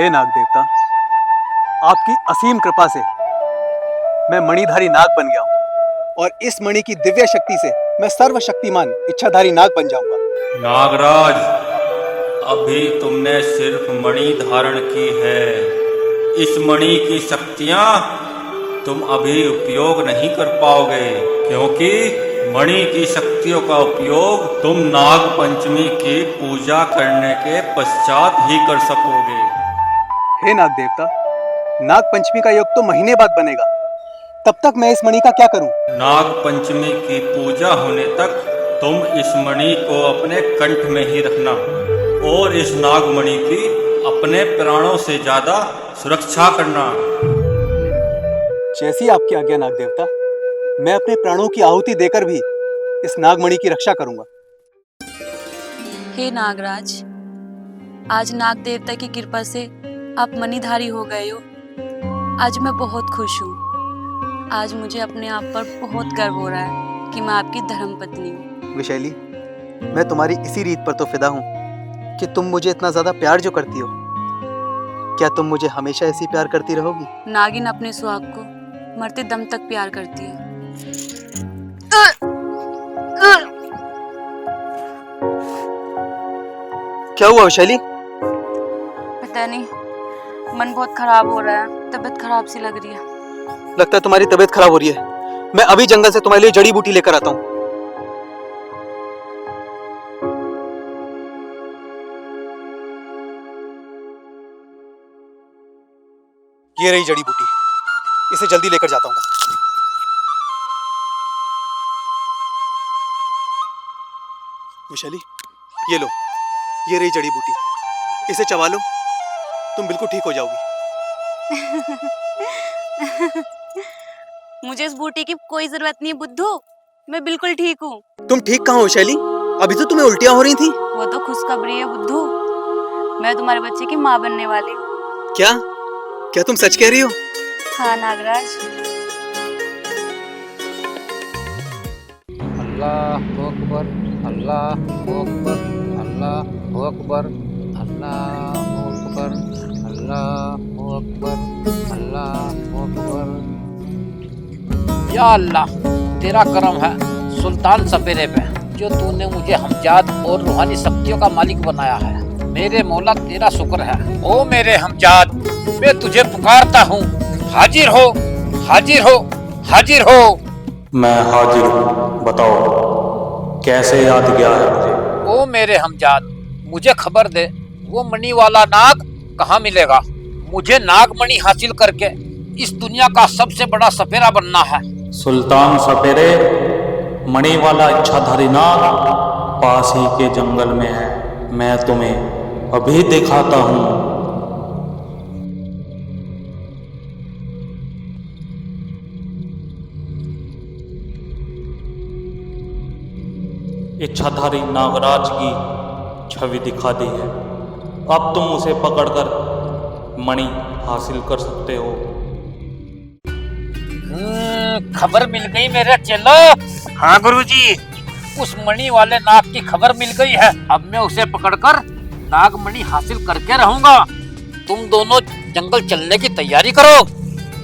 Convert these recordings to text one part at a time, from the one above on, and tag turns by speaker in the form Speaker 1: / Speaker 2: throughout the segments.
Speaker 1: हे नाग देवता, आपकी असीम कृपा से मैं मणिधारी नाग बन गया हूँ और इस मणि की दिव्य शक्ति से मैं सर्वशक्तिमान इच्छाधारी नाग बन जाऊंगा।
Speaker 2: नागराज, अभी तुमने सिर्फ मणि धारण की है। इस मणि की शक्तियां तुम अभी उपयोग नहीं कर पाओगे, क्योंकि मणि की शक्तियों का उपयोग तुम नाग पंचमी की पूजा करने के पश्चात ही कर सकोगे।
Speaker 1: हे नाग देवता, नाग पंचमी का योग तो महीने बाद बनेगा, तब तक मैं इस मणि का क्या करूं?
Speaker 2: नाग पंचमी की पूजा होने तक तुम इस मणि को अपने कंठ में ही रखना और इस नागमणि की अपने प्राणों से ज्यादा सुरक्षा करना।
Speaker 1: जैसी आपकी आज्ञा नाग देवता, मैं अपने प्राणों की आहुति देकर भी इस नागमणि की रक्षा करूंगा।
Speaker 3: हे नागराज, आज नाग देवता की कृपा से आप मणिधारी हो गए हो। आज मैं बहुत खुश हूँ। आज मुझे अपने आप पर बहुत गर्व हो रहा है कि मैं आपकी धर्मपत्नी हूँ।
Speaker 1: विशैली, मैं तुम्हारी इसी रीत पर तो फिदा हूँ कि तुम मुझे इतना ज्यादा प्यार जो करती हो। क्या तुम मुझे हमेशा ऐसी प्यार करती रहोगी?
Speaker 3: नागिन अपने सुहाग को मरते दम तक प्यार करती है।
Speaker 1: क्या हुआ विशैली?
Speaker 3: पता नहीं, मन बहुत खराब हो रहा है, तबीयत खराब सी लग रही है।
Speaker 1: लगता है तुम्हारी तबीयत खराब हो रही है। मैं अभी जंगल से तुम्हारे लिए जड़ी बूटी लेकर आता हूँ। ये रही जड़ी बूटी, इसे जल्दी लेकर जाता हूँ। विशाली, ये लो, ये रही जड़ी बूटी, इसे चबा लो, तुम बिल्कुल ठीक हो जाओगी।
Speaker 3: मुझे इस बूटी की कोई जरूरत नहीं बुद्धू, मैं बिल्कुल ठीक हूँ।
Speaker 1: तुम ठीक कहाँ हो शैली? अभी तो तुम्हें उल्टियाँ हो रही थी।
Speaker 3: वो तो खुशखबरी है बुद्धू, मैं तुम्हारे बच्चे की माँ बनने वाली हूँ।
Speaker 1: क्या? क्या तुम सच कह रही हो?
Speaker 3: हाँ नागराज।
Speaker 4: अल्लाह अकबर, अल्लाह अकबर, अल्लाह अकबर, अल्लाह अकबर, अल्लाह अकबर, अल्लाह अकबर। या अल्लाह, तेरा करम है सुल्तान सपेरे पे, जो तूने मुझे हमजाद और रूहानी शक्तियों का मालिक बनाया है। मेरे मौला तेरा शुक्र है। ओ मेरे हमजाद, मैं तुझे पुकारता हूँ, हाजिर हो, हाजिर हो, हाजिर हो।
Speaker 2: मैं हाजिर हूँ, बताओ कैसे याद किया है मुझे?
Speaker 4: ओ मेरे हमजाद, मुझे खबर दे, वो मणि वाला नाग कहाँ मिलेगा? मुझे नागमणि हासिल करके इस दुनिया का सबसे बड़ा सपेरा बनना है।
Speaker 2: सुल्तान सपेरे, मणि वाला इच्छाधारी नाग पास ही के जंगल में है। मैं तुम्हें अभी दिखाता हूँ। इच्छाधारी नागराज की छवि दिखा दी है। अब तुम उसे पकड़कर मणि हासिल कर सकते हो।
Speaker 4: खबर मिल गई मेरे चेलो। हाँ गुरुजी, उस मणि वाले नाग की खबर मिल गई है। अब मैं उसे पकड़कर नागमणि हासिल करके रहूंगा। तुम दोनों जंगल चलने की तैयारी करो।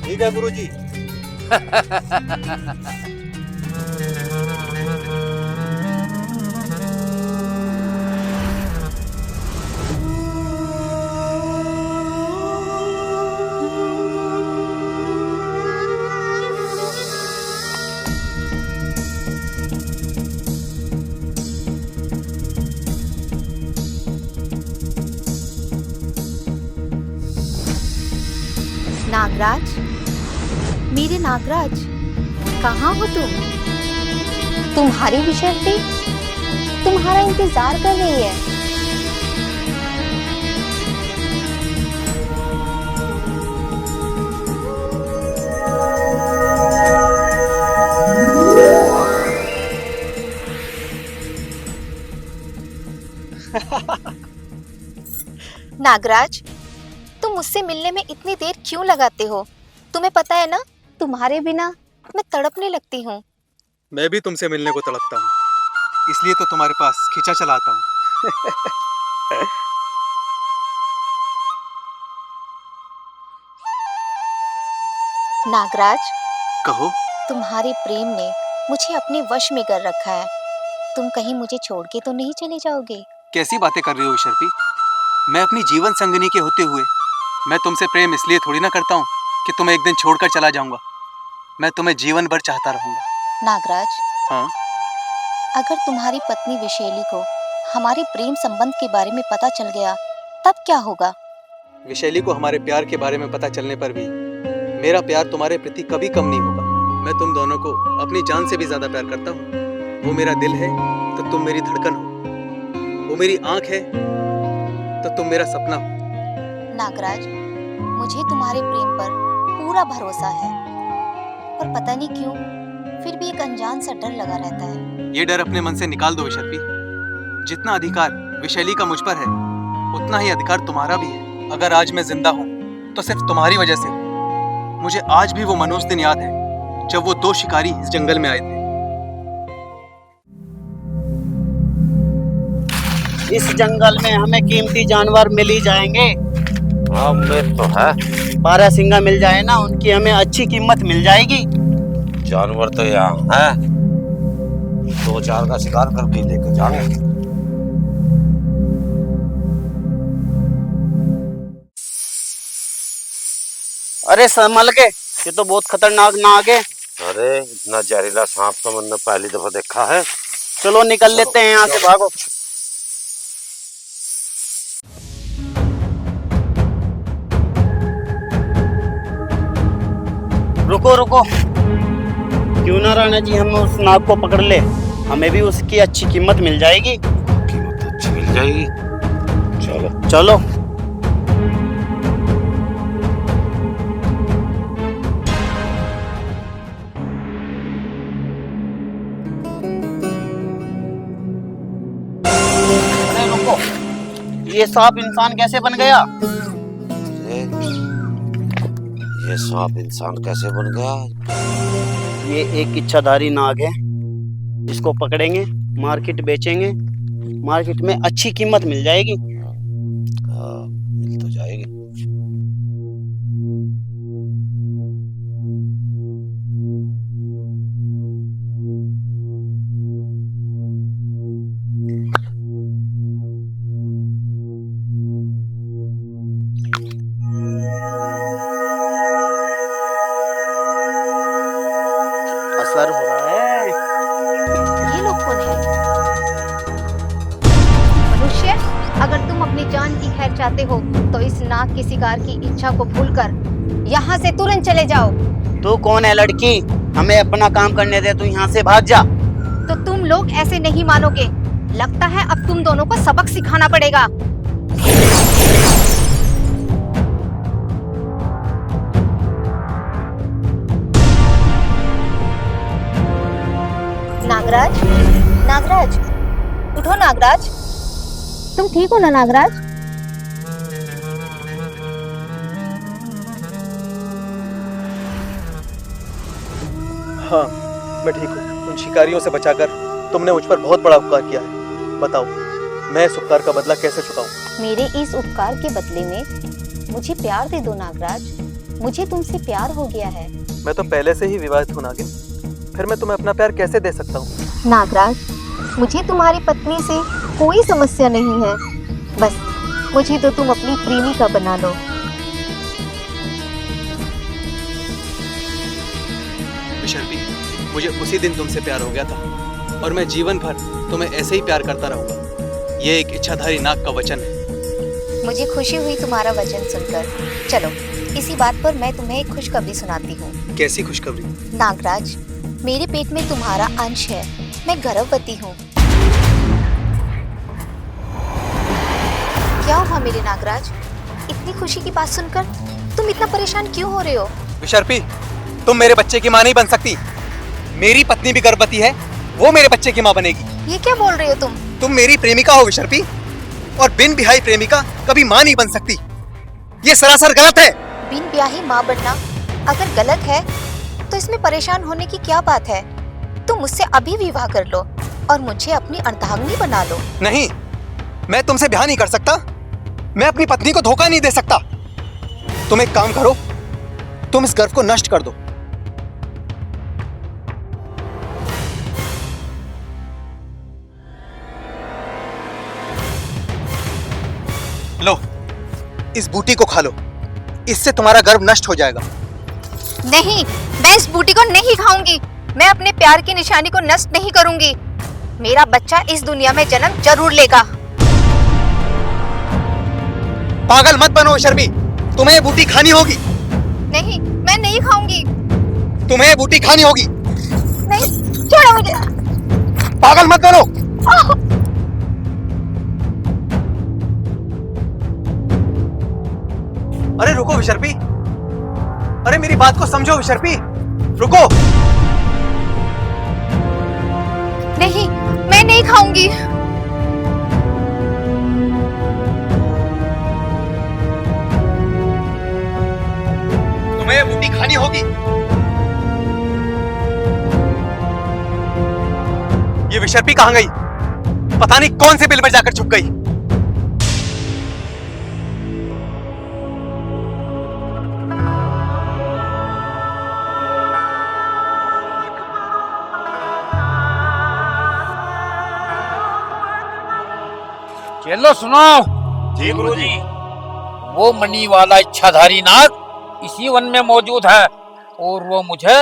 Speaker 1: ठीक है गुरुजी।
Speaker 5: नागराज, मेरे नागराज, कहाँ हो तुम? तुम्हारी विशेषती तुम्हारा इंतजार कर रही है। नागराज, तुम मुझसे मिलने में इतनी देर क्यों लगाते हो? तुम्हें पता है ना, तुम्हारे बिना मैं तड़पने लगती हूँ।
Speaker 1: मैं भी तुमसे मिलने को तड़पता हूँ, इसलिए तो तुम्हारे पास खींचा चलाता हूँ।
Speaker 5: नागराज,
Speaker 1: कहो।
Speaker 5: तुम्हारे प्रेम ने मुझे अपने वश में कर रखा है। तुम कहीं मुझे छोड़ के तो नहीं चले जाओगे?
Speaker 1: कैसी बातें कर रही हो विशर्पी? मैं अपनी जीवन संगिनी के होते हुए मैं तुमसे प्रेम इसलिए थोड़ी ना करता हूँ कि तुम्हें एक दिन छोड़कर चला जाऊंगा। मैं तुम्हें जीवन भर चाहता रहूंगा।
Speaker 5: नागराज,
Speaker 1: हाँ?
Speaker 5: अगर तुम्हारी पत्नी विशेली को हमारे प्रेम संबंध के बारे में पता चल गया तब क्या होगा?
Speaker 1: विशैली को हमारे प्यार के बारे में पता चलने पर भी मेरा प्यार तुम्हारे प्रति कभी कम नहीं होगा। मैं तुम दोनों को अपनी जान से भी ज्यादा प्यार करता हूँ। वो मेरा दिल है तो तुम मेरी धड़कन हो, वो मेरी आंख है तो तुम मेरा सपना हो।
Speaker 5: नागराज, मुझे तुम्हारे प्रेम पर पूरा भरोसा है, पर पता नहीं क्यों फिर भी एक अनजान सा डर लगा रहता है।
Speaker 1: ये डर अपने मन से निकाल दो विशर्पी। जितना अधिकार विशैली का मुझ पर है उतना ही अधिकार तुम्हारा भी है। अगर आज मैं जिंदा हूँ तो सिर्फ तुम्हारी वजह से हूँ। मुझे आज भी वो मनोज दिन याद है जब वो दो शिकारी इस जंगल में आए थे।
Speaker 6: इस जंगल में हमें कीमती जानवर मिल ही जाएंगे।
Speaker 4: हाँ मिल तो है।
Speaker 6: बारहसिंगा मिल जाए ना, उनकी हमें अच्छी कीमत मिल जाएगी।
Speaker 4: जानवर तो यहाँ है, 2-4 का शिकार करके लेकर जाएंगे।
Speaker 6: अरे संभल के, ये तो बहुत खतरनाक नाग है।
Speaker 4: अरे इतना जहरीला सांप तो मैंने पहली दफा देखा है।
Speaker 6: चलो निकल लेते हैं यहाँ से, भागो। रुको रुको, क्यों ना राणा जी हम उस नाग को पकड़ ले, हमें भी उसकी अच्छी कीमत मिल जाएगी।
Speaker 4: कीमत अच्छी मिल जाएगी। चलो
Speaker 6: चलो। अरे रुको, ये सांप इंसान कैसे बन गया?
Speaker 4: ये सांप इंसान कैसे बन गया?
Speaker 6: ये एक इच्छाधारी नाग है, इसको पकड़ेंगे, मार्केट बेचेंगे, मार्केट में अच्छी कीमत मिल जाएगी।
Speaker 4: हाँ, मिल तो जाएगी।
Speaker 6: असर हो रहा है।
Speaker 5: ये लोग कौन है? मनुष्य, अगर तुम अपनी जान की खैर चाहते हो तो इस नाग के शिकार की इच्छा को भूलकर यहाँ से तुरंत चले जाओ।
Speaker 6: तू कौन है लड़की? हमें अपना काम करने दे, तू यहाँ से भाग जा।
Speaker 5: तो तुम लोग ऐसे नहीं मानोगे। लगता है अब तुम दोनों को सबक सिखाना पड़ेगा। नागराज, नागराज, उठो नागराज। तुम ठीक हो ना नागराज?
Speaker 1: हाँ, मैं ठीक हूँ। उन शिकारियों से बचाकर तुमने मुझ पर बहुत बड़ा उपकार किया है। बताओ, मैं इस उपकार का बदला कैसे चुकाऊं?
Speaker 5: मेरे इस उपकार के बदले में मुझे प्यार दे दो नागराज। मुझे तुमसे प्यार हो गया है।
Speaker 1: मैं तो पहले से ही विवाहित हूँ नागिन, फिर मैं तुम्हें अपना प्यार कैसे दे सकता हूँ?
Speaker 5: नागराज, मुझे तुम्हारी पत्नी से कोई समस्या नहीं है। बस मुझे तो तुम अपनी प्रेमिका बना लो।
Speaker 1: विशर्पी, मुझे उसी दिन तुमसे प्यार हो गया था और मैं जीवन भर तुम्हें ऐसे ही प्यार करता रहूंगा। ये एक इच्छाधारी नाग का वचन है।
Speaker 5: मुझे खुशी हुई तुम्हारा वचन सुनकर। चलो, इसी बात पर मैं तुम्हें एक खुशखबरी सुनाती हूँ।
Speaker 1: कैसी खुशखबरी?
Speaker 5: नागराज, मेरे पेट में तुम्हारा अंश है। मैं गर्भवती हूँ। क्या हुआ मेरे नागराज? इतनी खुशी की बात सुनकर तुम इतना परेशान क्यों हो रहे हो?
Speaker 1: विशर्पी, तुम मेरे बच्चे की माँ नहीं बन सकती। मेरी पत्नी भी गर्भवती है, वो मेरे बच्चे की माँ बनेगी।
Speaker 5: ये क्या बोल रहे हो तुम?
Speaker 1: तुम मेरी प्रेमिका हो विशर्पी, और बिन ब्याही प्रेमिका कभी माँ नहीं बन सकती। ये सरासर गलत है।
Speaker 5: बिन ब्याही माँ बनना अगर गलत है तो इसमें परेशान होने की क्या बात है? तुम मुझसे अभी विवाह कर लो और मुझे अपनी अर्धांगिनी बना लो।
Speaker 1: नहीं, मैं तुमसे ब्याह नहीं कर सकता। मैं अपनी पत्नी को धोखा नहीं दे सकता। तुम एक काम करो, तुम इस गर्व को नष्ट कर दो। लो, इस बूटी को खा लो, इससे तुम्हारा गर्व नष्ट हो जाएगा।
Speaker 5: नहीं, मैं इस बूटी को नहीं खाऊंगी। मैं अपने प्यार की निशानी को नष्ट नहीं करूंगी। मेरा बच्चा इस दुनिया में जन्म जरूर लेगा।
Speaker 1: पागल मत बनो शर्मी, तुम्हें ये बूटी खानी होगी।
Speaker 5: नहीं, मैं नहीं खाऊंगी।
Speaker 1: तुम्हें ये बूटी खानी होगी।
Speaker 5: नहीं, छोड़ो मुझे।
Speaker 1: पागल मत बनो। अरे रुको विशर्पी, अरे मेरी बात को समझो विशर्पी, रुको।
Speaker 5: नहीं, मैं नहीं खाऊंगी।
Speaker 1: तुम्हें ये बूटी खानी होगी। ये विशर्पी कहां गई? पता नहीं कौन से बिल में जाकर छुप गई।
Speaker 4: चलो सुनो।
Speaker 2: जी गुरुजी।
Speaker 4: वो मणि वाला इच्छाधारी नाग इसी वन में मौजूद है और वो मुझे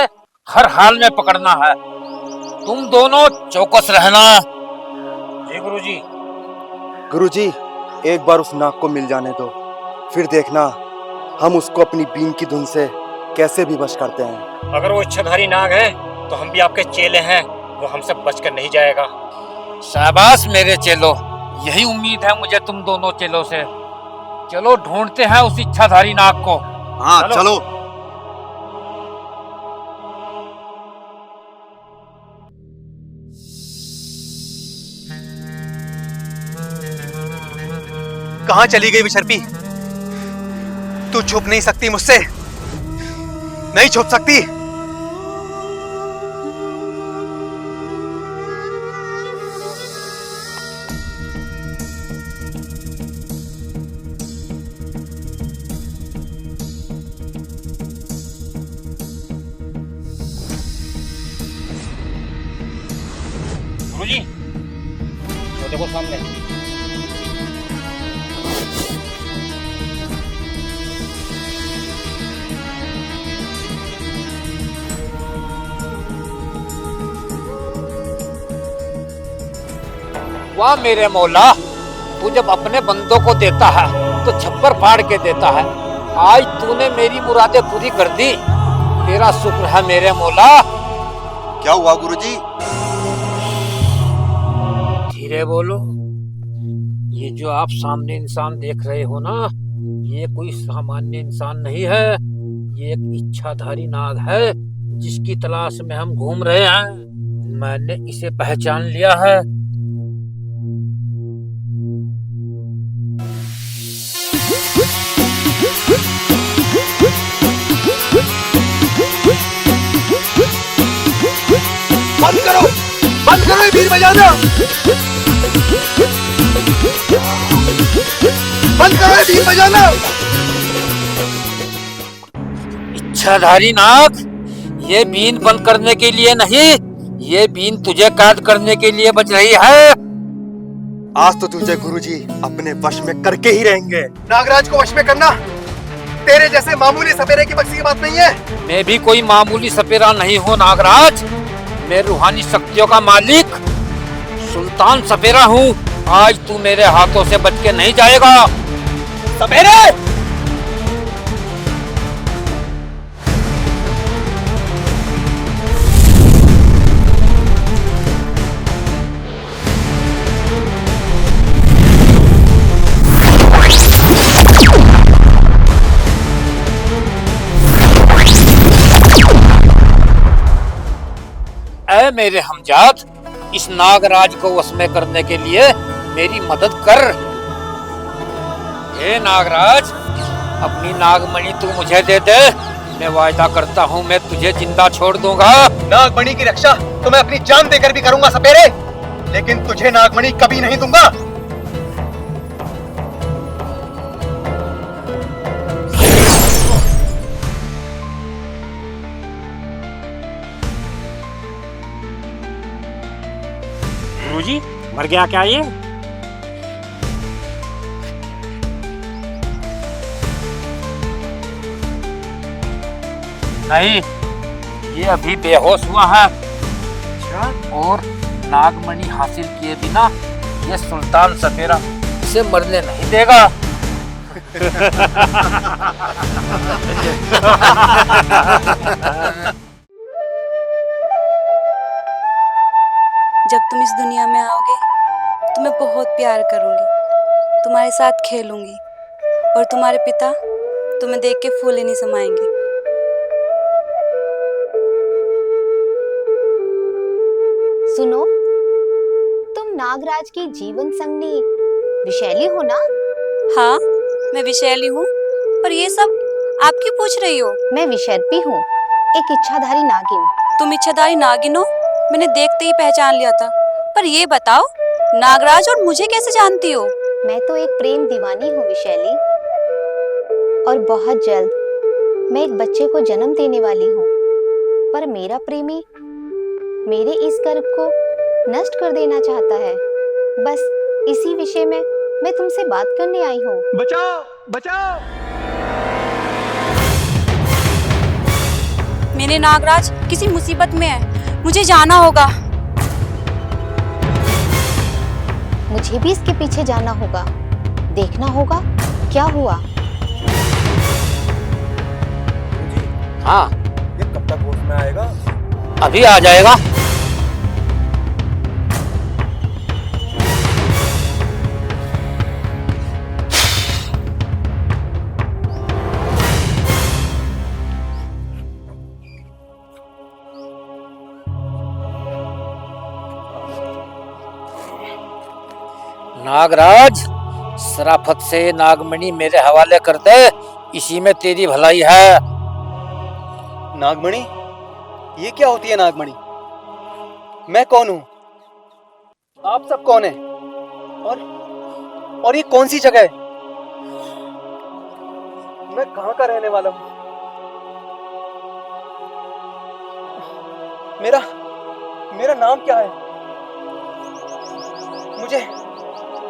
Speaker 4: हर हाल में पकड़ना है। तुम दोनों चौकस रहना।
Speaker 2: जी गुरुजी।
Speaker 7: गुरुजी, एक बार उस नाग को मिल जाने दो, फिर देखना हम उसको अपनी बीन की धुन से कैसे भी वश करते हैं।
Speaker 8: अगर वो इच्छाधारी नाग है तो हम भी आपके चेले हैं, वो हमसे बचकर नहीं जाएगा।
Speaker 4: शाबाश मेरे चेलो, यही उम्मीद है मुझे तुम दोनों चेलों से। चलो ढूंढते हैं उस इच्छाधारी नाग को।
Speaker 7: हाँ चलो।
Speaker 1: कहां चली गई विशर्पी? तू छुप नहीं सकती मुझसे, नहीं छुप सकती।
Speaker 8: गुरुजी, वो देखो सामने।
Speaker 4: वाह मेरे मौला, तू जब अपने बंदों को देता है तो छप्पर फाड़ के देता है। आज तूने मेरी मुरादें पूरी कर दी, तेरा शुक्र है मेरे मौला।
Speaker 7: क्या हुआ गुरुजी?
Speaker 4: धीरे बोलो। ये जो आप सामने इंसान देख रहे हो ना, ये कोई सामान्य इंसान नहीं है। ये एक इच्छाधारी नाग है जिसकी तलाश में हम घूम रहे हैं। मैंने इसे पहचान लिया है।
Speaker 1: बंद करो ये बीन बजाना। बंद करो ये बीन बजाना।
Speaker 4: इच्छाधारी नाग, ये बीन बंद करने के लिए नहीं, ये बीन तुझे कैद करने के लिए बज रही है।
Speaker 7: आज तो तुझे गुरुजी अपने वश में करके ही रहेंगे।
Speaker 1: नागराज को वश में करना तेरे जैसे मामूली सपेरे की बख्शी की बात नहीं है।
Speaker 4: मैं भी कोई मामूली सपेरा नहीं हूँ नागराज, मैं रूहानी शक्तियों का मालिक सुल्तान सपेरा हूँ। आज तू मेरे हाथों से बच के नहीं जाएगा सपेरे। ऐ मेरे हमजाद, इस नागराज को वश में करने के लिए मेरी मदद कर। हे नागराज, अपनी नागमणि तू मुझे दे दे, मैं वायदा करता हूँ मैं तुझे जिंदा छोड़ दूंगा।
Speaker 1: नागमणि की रक्षा तो मैं अपनी जान देकर भी करूंगा सपेरे, लेकिन तुझे नागमणि कभी नहीं दूंगा।
Speaker 8: गुरुजी मर गया क्या ये? नहीं, ये अभी बेहोश हुआ है। और नागमणि हासिल किए बिना ये सुल्तान सपेरा इसे मरने नहीं देगा।
Speaker 3: जब तुम इस दुनिया में आओगे तो मैं बहुत प्यार करूंगी, तुम्हारे साथ खेलूंगी और तुम्हारे पिता तुम्हें देख के फूले नहीं समाएंगे।
Speaker 5: सुनो, तुम नागराज की जीवन संगनी विशैली हो ना?
Speaker 3: हाँ, मैं विशैली हूँ। और ये सब आप क्यों पूछ रही हो?
Speaker 5: मैं विशैपी हूँ, एक इच्छाधारी नागिन।
Speaker 3: तुम इच्छाधारी नागिन हो, मैंने देखते ही पहचान लिया था। पर ये बताओ, नागराज और मुझे कैसे जानती हो?
Speaker 5: मैं तो एक प्रेम दीवानी हूँ विशैली, और बहुत जल्द मैं एक बच्चे को जन्म देने वाली हूँ। पर मेरा प्रेमी मेरे इस गर्व को नष्ट कर देना चाहता है। बस इसी विषय में मैं तुमसे बात करने आई हूँ।
Speaker 1: बचाओ बचाओ।
Speaker 3: मेरे नागराज किसी मुसीबत में है, मुझे जाना होगा।
Speaker 5: मुझे भी इसके पीछे जाना होगा, देखना होगा क्या हुआ।
Speaker 8: हाँ,
Speaker 7: ये कब तक होश में आएगा?
Speaker 8: अभी आ जाएगा। नागराज, शराफत से नागमणि मेरे हवाले कर दे, इसी में तेरी भलाई है।
Speaker 1: नागमणि? ये क्या होती है नागमणि? मैं कौन हूँ? आप सब कौन है? और ये कौन सी जगह है? मैं कहाँ का रहने वाला हूँ? मेरा नाम क्या है?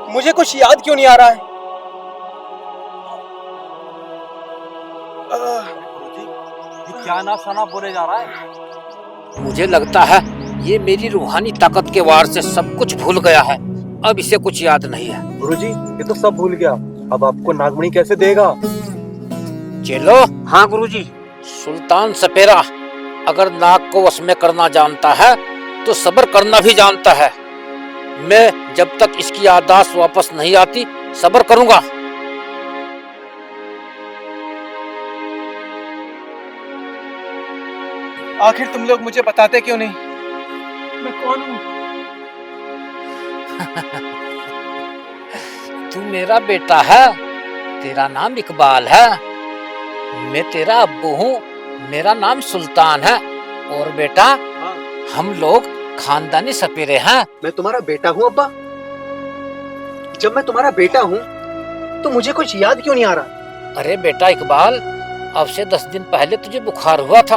Speaker 1: मुझे कुछ याद क्यों नहीं आ रहा है?
Speaker 8: ये क्या ना सना बोले जा रहा है? मुझे लगता है ये मेरी रूहानी ताकत के वार से सब कुछ भूल गया है। अब इसे कुछ याद नहीं है।
Speaker 7: गुरुजी, ये तो सब भूल गया। अब आपको नागमणि कैसे देगा?
Speaker 8: चलो। हाँ गुरुजी। सुल्तान सपेरा अगर नाग को वश में करना जानता है तो सब्र करना भी जानता है। मैं जब तक इसकी याददाश्त वापस नहीं आती सब्र करूंगा।
Speaker 1: आखिर तुम लोग मुझे बताते क्यों नहीं? मैं कौन हूँ?
Speaker 8: तू मेरा बेटा है, तेरा नाम इकबाल है। मैं तेरा अब्बू हूँ, मेरा नाम सुल्तान है। और बेटा, हम लोग खानदानी सपेरे हैं।
Speaker 1: मैं तुम्हारा बेटा हूँ अब्बा? जब मैं तुम्हारा बेटा हूँ तो मुझे कुछ याद क्यों नहीं आ रहा?
Speaker 8: अरे बेटा इकबाल, अब से 10 दिन पहले तुझे बुखार हुआ था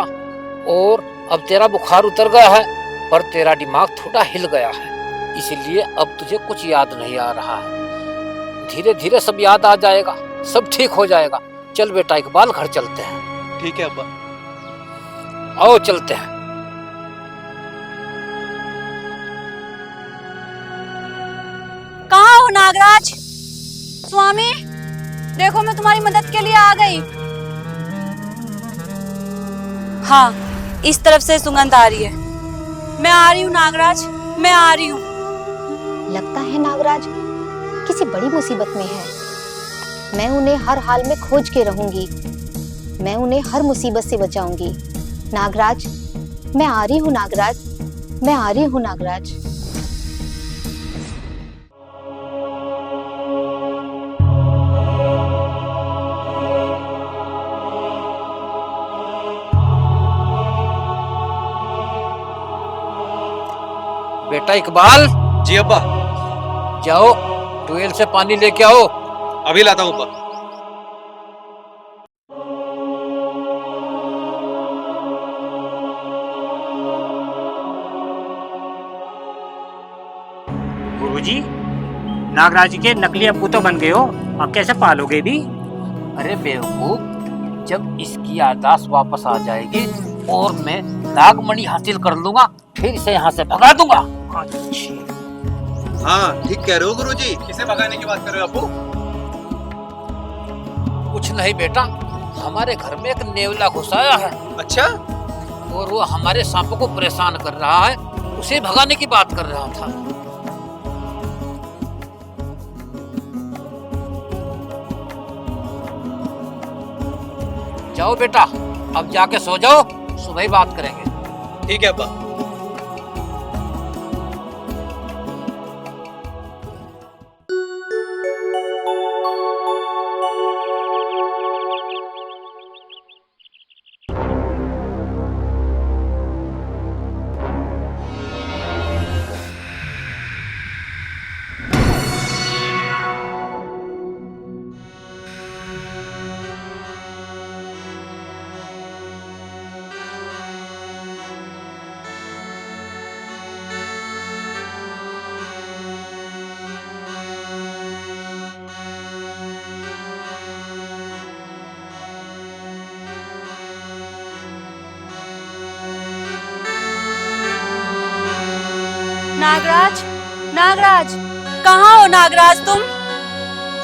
Speaker 8: और अब तेरा बुखार उतर गया है, पर तेरा दिमाग थोड़ा हिल गया है, इसलिए अब तुझे कुछ याद नहीं आ रहा है। धीरे धीरे सब याद आ जाएगा, सब ठीक हो जाएगा। चल बेटा इकबाल, घर चलते हैं।
Speaker 1: ठीक है अब्बा।
Speaker 8: आओ चलते हैं।
Speaker 3: कहाँ हो नागराज? स्वामी, देखो मैं तुम्हारी मदद के लिए आ गई। हाँ, इस तरफ से सुगंध आ रही है। मैं आ रही हूँ नागराज, मैं आ रही हूँ।
Speaker 5: लगता है नागराज किसी बड़ी मुसीबत में है। मैं उन्हें हर हाल में खोज के रहूंगी। मैं उन्हें हर मुसीबत से बचाऊंगी। नागराज, मैं आ रही हूँ नागराज, मैं आ रही हूँ नागराज।
Speaker 8: बेटा इकबाल।
Speaker 1: जी अब्बा।
Speaker 8: जाओ ट्यूबवेल से पानी लेके आओ।
Speaker 1: अभी लाता हूँ अब्बा।
Speaker 9: गुरुजी, नागराज के नकली अप्पू तो बन गए हो, अब कैसे पालोगे भी?
Speaker 8: अरे बेवकूफ, जब इसकी याददाश्त वापस आ जाएगी और मैं नागमणि हासिल कर लूंगा, फिर इसे यहाँ से भगा दूंगा।
Speaker 1: हाँ ठीक कह रहे हो गुरुजी। किसे भगाने की बात कर रहे हो अप्पू?
Speaker 8: कुछ नहीं बेटा, हमारे घर में एक नेवला घुस आया है
Speaker 1: अच्छा,
Speaker 8: और वो हमारे सांपों को परेशान कर रहा है, उसे भगाने की बात कर रहा था। जाओ बेटा, अब जाके सो जाओ, सुबह ही बात करेंगे।
Speaker 1: ठीक है अब्बा।
Speaker 3: नागराज, नागराज, कहाँ हो नागराज तुम?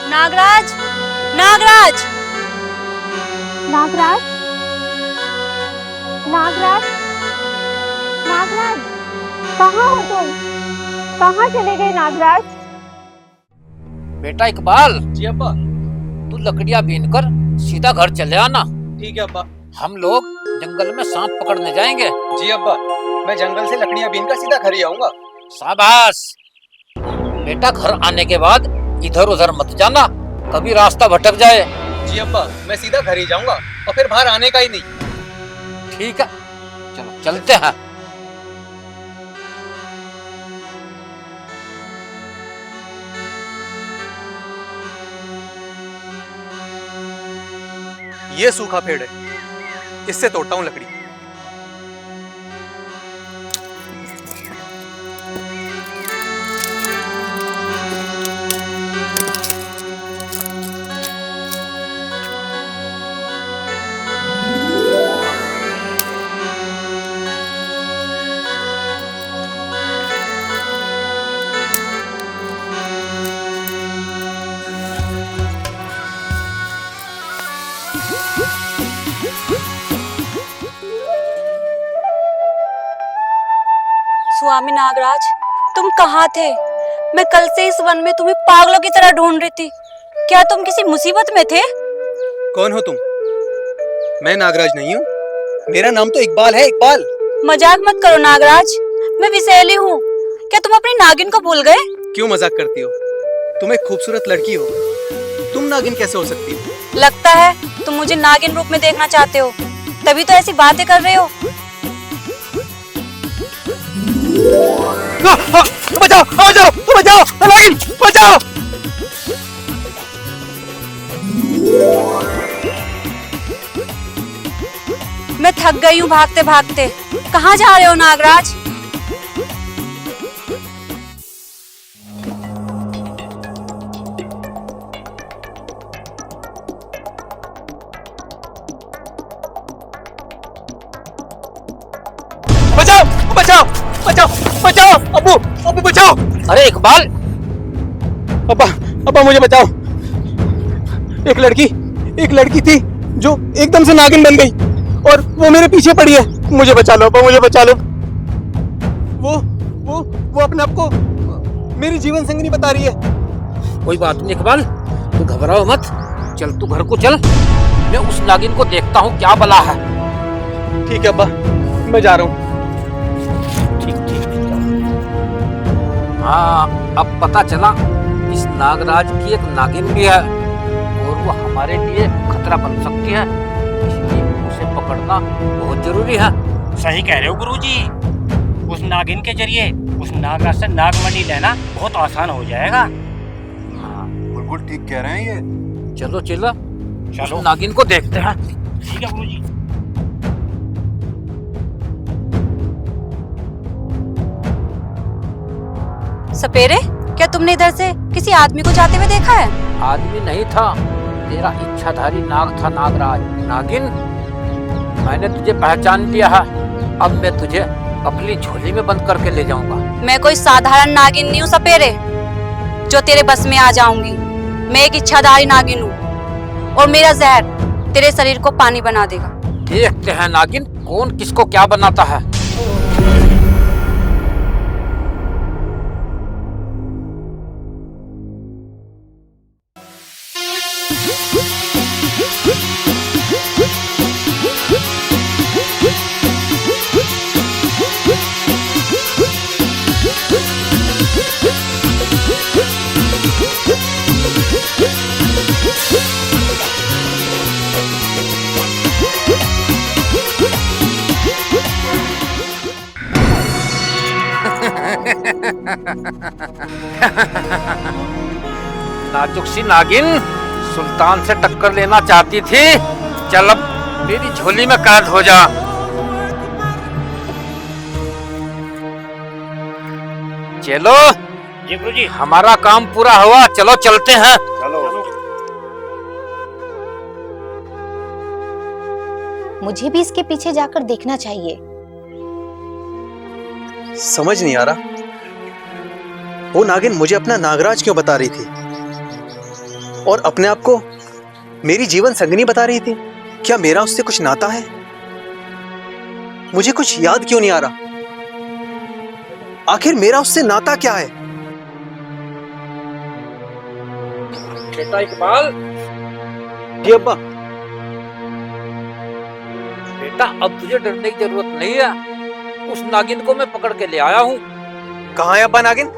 Speaker 3: नागराज, नागराज,
Speaker 5: नागराज, नागराज, नागराज, कहाँ हो तुम? कहाँ चले गए नागराज?
Speaker 8: बेटा इकबाल,
Speaker 1: जी अब्बा।
Speaker 8: तू लकड़ियां बीनकर सीधा घर चले आना।
Speaker 1: ठीक है अब्बा।
Speaker 8: हम लोग जंगल में सांप पकड़ने जाएंगे।
Speaker 1: जी अब्बा, मैं जंगल से लकड़ियां बीनकर सीधा घर ही आऊंगा।
Speaker 8: शाबाश बेटा, घर आने के बाद इधर उधर मत जाना, कभी रास्ता भटक जाए।
Speaker 1: जी अब्बा, मैं सीधा घर ही जाऊंगा और फिर बाहर आने का ही नहीं।
Speaker 8: ठीक है, चलो चलते हैं।
Speaker 1: ये सूखा पेड़ है, इससे तोड़ता हूँ लकड़ी।
Speaker 3: स्वामी नागराज, तुम कहाँ थे? मैं कल से इस वन में तुम्हें पागलों की तरह ढूंढ रही थी। क्या तुम किसी मुसीबत में थे?
Speaker 1: कौन हो तुम? मैं नागराज नहीं हूँ, मेरा नाम तो इकबाल है, इकबाल।
Speaker 3: मजाक मत करो नागराज, मैं विशैली हूँ। क्या तुम अपनी नागिन को भूल गए?
Speaker 1: क्यों मजाक करती हो? तुम एक खूबसूरत लड़की हो, तुम नागिन कैसे हो सकती हो?
Speaker 3: लगता है तुम मुझे नागिन रूप में देखना चाहते हो, तभी तो ऐसी बातें कर रहे हो।
Speaker 1: बचाओ, बचाओ, बचाओ, नागिन, बचाओ।
Speaker 3: मैं थक गई हूँ भागते भागते। कहाँ जा रहे हो नागराज?
Speaker 1: बचाओ, बचाओ, बचाओ, बचाओ, अब्बू, अब्बू बचाओ।
Speaker 8: अरे इकबाल,
Speaker 1: अब्बा, अब्बा मुझे बचाओ। एक लड़की थी जो एकदम से नागिन बन गई और वो मेरे पीछे पड़ी है। मुझे बचा लो अब्बा, मुझे बचा लो। वो अपने आप को मेरी जीवन संगिनी बता रही है।
Speaker 8: कोई बात नहीं इकबाल, तू घबराओ मत, चल तू घर को चल, मैं उस नागिन को देखता हूँ क्या बला है।
Speaker 1: ठीक है अब्बा, मैं जा रहा हूँ।
Speaker 8: ठीक ठीक ठीक। हाँ, अब पता चला इस नागराज की एक नागिन भी है और वो हमारे लिए खतरा बन सकती है, इसलिए उसे पकड़ना बहुत जरूरी है।
Speaker 9: सही कह रहे हो गुरुजी, उस नागिन के जरिए उस नागराज से नागमणि लेना बहुत आसान हो जाएगा।
Speaker 7: बिल्कुल ठीक कह रहे हैं ये।
Speaker 8: चलो चलो,
Speaker 9: चलो।
Speaker 8: उस नागिन को देखते हैं।
Speaker 9: ठीक है गुरुजी।
Speaker 3: सपेरे, क्या तुमने इधर से किसी आदमी को जाते हुए देखा है?
Speaker 8: आदमी नहीं था, तेरा इच्छाधारी नाग था, नागराज। नागिन, मैंने तुझे पहचान लिया है। अब मैं तुझे अपनी झोली में बंद करके ले जाऊंगा।
Speaker 3: मैं कोई साधारण नागिन नहीं हूँ सपेरे, जो तेरे बस में आ जाऊंगी। मैं एक इच्छाधारी नागिन हूँ और मेरा जहर तेरे शरीर को पानी बना देगा।
Speaker 8: देखते हैं नागिन कौन किसको क्या बनाता है। नाजुक सी नागिन, सुल्तान से टक्कर लेना चाहती थी। चल अब मेरी झोली में कैद हो जा। चलो
Speaker 9: जी गुरुजी।
Speaker 8: हमारा काम पूरा हुआ, चलो चलते हैं।
Speaker 5: मुझे भी इसके पीछे जाकर देखना चाहिए।
Speaker 1: समझ नहीं आ रहा वो नागिन मुझे अपना नागराज क्यों बता रही थी और अपने आप को मेरी जीवन संगिनी बता रही थी। क्या मेरा उससे कुछ नाता है? मुझे कुछ याद क्यों नहीं आ रहा? आखिर मेरा उससे नाता क्या है?
Speaker 8: बेटा इकबाल।
Speaker 1: जी अब्बा।
Speaker 8: बेटा अब तुझे डरने की जरूरत नहीं है। उस नागिन को मैं पकड़ के ले आया हूँ।
Speaker 1: कहाँ है अब्बा नागिन?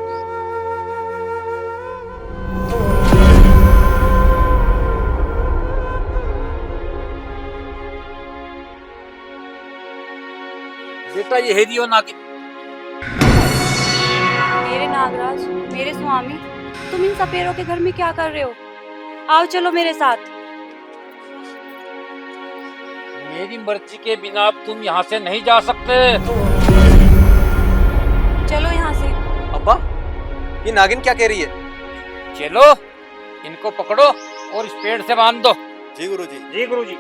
Speaker 8: बेटा ये है दियो नागिन।
Speaker 3: मेरे नागराज, मेरे स्वामी, तुम इन सपेरों के घर में क्या कर रहे हो? आओ चलो मेरे साथ।
Speaker 8: मेरी मर्जी के बिना तुम यहाँ से नहीं जा सकते।
Speaker 3: चलो यहाँ से।
Speaker 1: अब्बा ये नागिन क्या कह रही है?
Speaker 8: चलो इनको पकड़ो और इस पेड़ से बांध दो।
Speaker 1: जी गुरुजी।
Speaker 9: जी गुरुजी।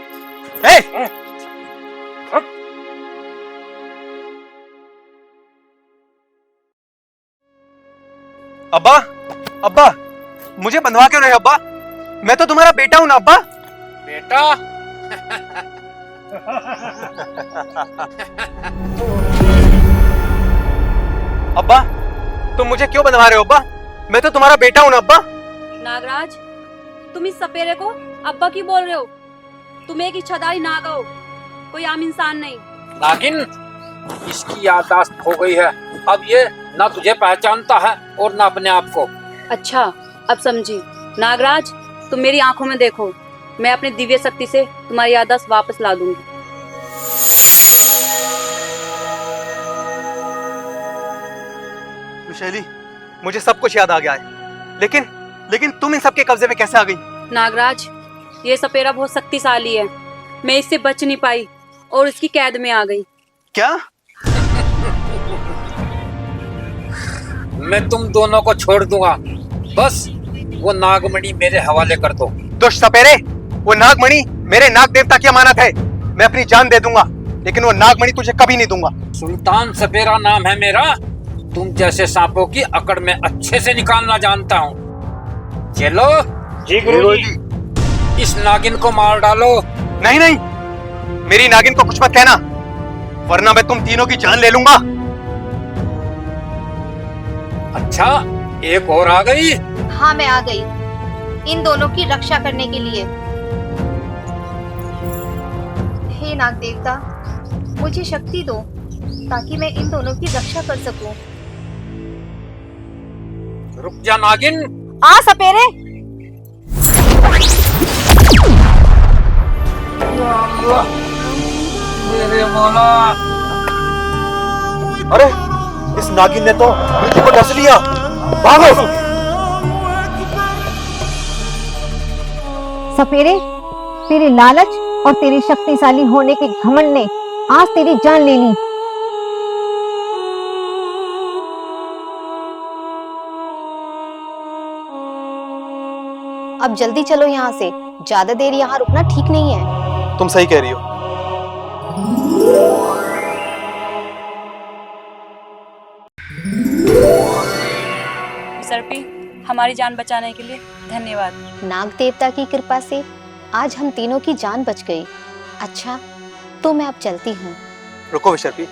Speaker 1: अब्बा अब्बा मुझे बंधवा क्यों नहीं अब्बा? मैं तो तुम्हारा बेटा हूं ना अब्बा।
Speaker 8: बेटा
Speaker 1: अब्बा तुम मुझे क्यों बंधवा रहे हो अब्बा? मैं तो तुम्हारा बेटा हूं ना अब्बा।
Speaker 3: नागराज, तुम इस सपेरे को अब्बा की बोल रहे हो? तुम एक इच्छाधारी नाग हो, कोई आम इंसान नहीं।
Speaker 8: नागिन, इसकी याददाश्त खो गई है। अब ये ना तुझे पहचानता है और ना अपने आप को।
Speaker 3: अच्छा अब समझी। नागराज, तुम मेरी आंखों में देखो, मैं अपनी दिव्य शक्ति से तुम्हारी याददाश्त वापस ला दूंगी।
Speaker 1: मिशेली, मुझे सब कुछ याद आ गया है, लेकिन तुम इन सब के कब्जे में कैसे आ गई?
Speaker 3: नागराज, ये सपेरा बहुत शक्तिशाली है। मैं इससे बच नहीं पाई और इसकी कैद में आ गई।
Speaker 1: क्या?
Speaker 8: मैं तुम दोनों को छोड़ दूंगा, बस वो नागमणि मेरे हवाले कर दो।
Speaker 1: दुष्ट सपेरे, वो नागमणि मेरे नाग देवता की अमानत है। मैं अपनी जान दे दूंगा, लेकिन वो नागमणि तुझे कभी नहीं दूंगा।
Speaker 8: सुल्तान सपेरा नाम है मेरा। तुम जैसे सांपों की अकड़ में अच्छे से निकालना जानता हूँ। चलो।
Speaker 9: जी गुरुजी।
Speaker 8: इस नागिन को मार डालो।
Speaker 1: नहीं नहीं, मेरी नागिन को कुछ मत कहना, वरना मैं तुम तीनों की जान ले लूंगा।
Speaker 8: अच्छा, एक और आ गई।
Speaker 5: हाँ मैं आ गई, इन दोनों की रक्षा करने के लिए। हे नाग देवता, मुझे शक्ति दो ताकि मैं इन दोनों की रक्षा कर सकूं।
Speaker 8: रुक जा नागिन।
Speaker 5: आ सपेरे।
Speaker 8: मेरे मौला।
Speaker 7: अरे इस नागिन ने तो मृत्यु को डस लिया। भागो।
Speaker 10: सपेरे, तेरे लालच और तेरे शक्तिशाली होने के घमंड ने आज तेरी जान ले ली।
Speaker 5: अब जल्दी चलो यहाँ से, ज्यादा देर यहाँ रुकना ठीक नहीं है।
Speaker 1: तुम सही कह रही हो।
Speaker 3: विसर्पी, हमारी जान बचाने के लिए धन्यवाद।
Speaker 5: नाग देवता की कृपा से आज हम तीनों की जान बच गई। अच्छा, तो मैं अब चलती हूँ।
Speaker 1: रुको विसर्पी,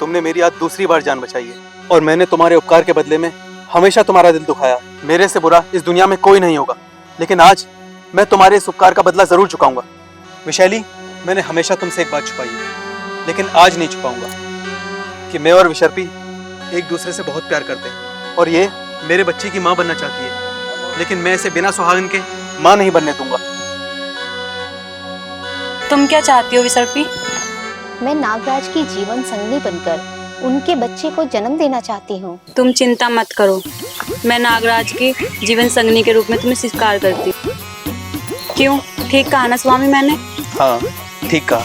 Speaker 1: तुमने मेरी आज दूसरी बार जान बचाई है और मैंने तुम्हारे उपकार के बदले में हमेशा तुम्हारा दिल दुखाया। मेरे से बुरा इस दुनिया में कोई नहीं होगा, लेकिन आज मैं तुम्हारे इस उपकार का बदला जरूर चुकाऊंगा। विशैली, मैंने हमेशा तुमसे एक बात छुपाई है, लेकिन आज नहीं छुपाऊंगा कि मैं और विसर्पी एक दूसरे से बहुत प्यार करते हैं और ये मेरे बच्चे की माँ बनना चाहती है, लेकिन मैं इसे बिना सुहागन के माँ नहीं बनने दूंगा।
Speaker 3: तुम क्या चाहती हो विसर्पी?
Speaker 5: मैं नागराज की जीवन संगनी बनकर उनके बच्चे को जन्म देना चाहती हूँ।
Speaker 3: तुम चिंता मत करो, मैं नागराज की जीवन संगनी के रूप में तुम्हें स्वीकार करती हूँ। क्यों, ठीक कहा ना स्वामी मैंने?
Speaker 1: हाँ, ठीक कहा।